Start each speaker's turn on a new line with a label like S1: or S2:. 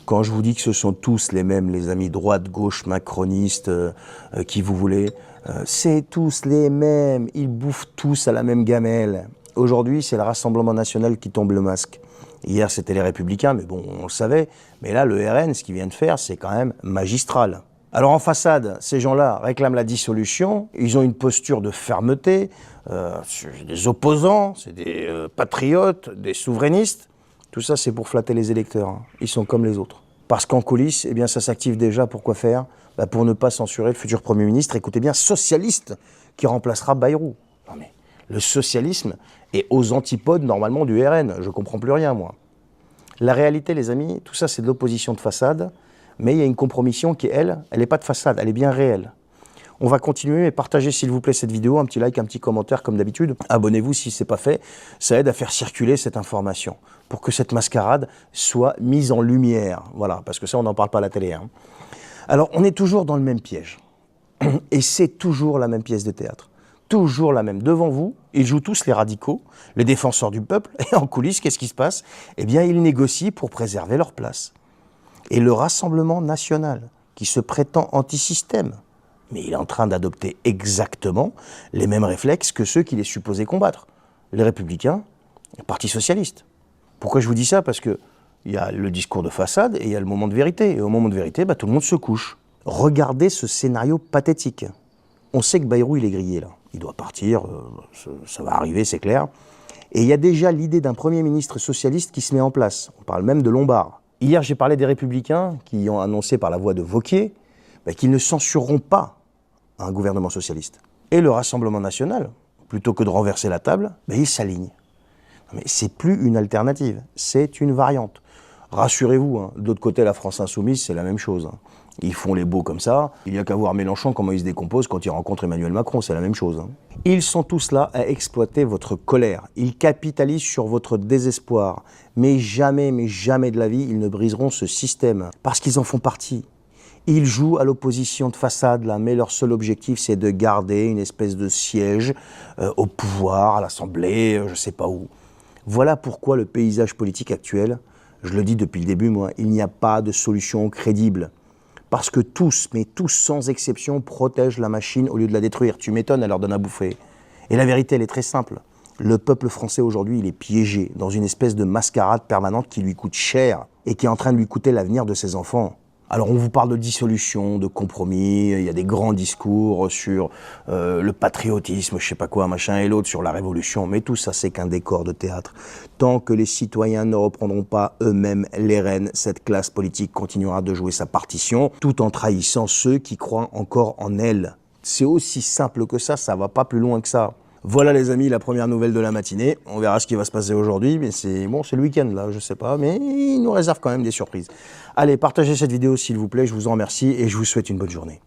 S1: Quand je vous dis que ce sont tous les mêmes, les amis droite, gauche, macronistes, qui vous voulez, c'est tous les mêmes, ils bouffent tous à la même gamelle. Aujourd'hui, c'est le Rassemblement national qui tombe le masque. Hier, c'était les Républicains, mais bon, on le savait. Mais là, le RN, ce qu'il vient de faire, c'est quand même magistral. Alors en façade, ces gens-là réclament la dissolution, ils ont une posture de fermeté, c'est des opposants, c'est des patriotes, des souverainistes. Tout ça, c'est pour flatter les électeurs, hein. Ils sont comme les autres. Parce qu'en coulisses, eh bien, ça s'active déjà pour quoi faire? Pour ne pas censurer le futur Premier ministre, écoutez bien, socialiste, qui remplacera Bayrou. Non mais, le socialisme est aux antipodes normalement du RN, je comprends plus rien moi. La réalité les amis, tout ça c'est de l'opposition de façade, mais il y a une compromission qui elle n'est pas de façade, elle est bien réelle. On va continuer, mais partagez s'il vous plaît cette vidéo, un petit like, un petit commentaire comme d'habitude. Abonnez-vous si ce n'est pas fait, ça aide à faire circuler cette information pour que cette mascarade soit mise en lumière. Voilà, parce que ça on n'en parle pas à la télé, hein. Alors on est toujours dans le même piège, et c'est toujours la même pièce de théâtre. Toujours la même. Devant vous, ils jouent tous les radicaux, les défenseurs du peuple, et en coulisses, qu'est-ce qui se passe? Eh bien, ils négocient pour préserver leur place. Et le Rassemblement national, qui se prétend anti-système, mais il est en train d'adopter exactement les mêmes réflexes que ceux qu'il est supposé combattre. Les Républicains, le Parti socialiste. Pourquoi je vous dis ça? Parce qu'il y a le discours de façade et il y a le moment de vérité. Et au moment de vérité, tout le monde se couche. Regardez ce scénario pathétique. On sait que Bayrou, il est grillé là. Il doit partir, ça va arriver, c'est clair. Et il y a déjà l'idée d'un Premier ministre socialiste qui se met en place. On parle même de Lombard. Hier, j'ai parlé des Républicains qui ont annoncé par la voix de Wauquiez qu'ils ne censureront pas un gouvernement socialiste. Et le Rassemblement national, plutôt que de renverser la table, il s'aligne. Mais c'est plus une alternative, c'est une variante. Rassurez-vous, hein, de l'autre côté, la France insoumise, c'est la même chose, hein. Ils font les beaux comme ça. Il n'y a qu'à voir Mélenchon, comment il se décompose quand il rencontre Emmanuel Macron, c'est la même chose, hein. Ils sont tous là à exploiter votre colère. Ils capitalisent sur votre désespoir. Mais jamais de la vie, ils ne briseront ce système. Parce qu'ils en font partie. Ils jouent à l'opposition de façade, là, mais leur seul objectif, c'est de garder une espèce de siège au pouvoir, à l'Assemblée, je ne sais pas où. Voilà pourquoi le paysage politique actuel, je le dis depuis le début, moi, il n'y a pas de solution crédible. Parce que tous, mais tous sans exception, protègent la machine au lieu de la détruire. Tu m'étonnes, elle leur donne à bouffer. Et la vérité, elle est très simple. Le peuple français aujourd'hui, il est piégé dans une espèce de mascarade permanente qui lui coûte cher et qui est en train de lui coûter l'avenir de ses enfants. Alors on vous parle de dissolution, de compromis, il y a des grands discours sur le patriotisme, je sais pas quoi, machin et l'autre, sur la révolution, mais tout ça c'est qu'un décor de théâtre. Tant que les citoyens ne reprendront pas eux-mêmes les rênes, cette classe politique continuera de jouer sa partition, tout en trahissant ceux qui croient encore en elle. C'est aussi simple que ça va pas plus loin que ça. Voilà les amis, la première nouvelle de la matinée. On verra ce qui va se passer aujourd'hui, mais c'est bon, c'est le week-end là, je sais pas, mais il nous réserve quand même des surprises. Allez, partagez cette vidéo s'il vous plaît, je vous en remercie et je vous souhaite une bonne journée.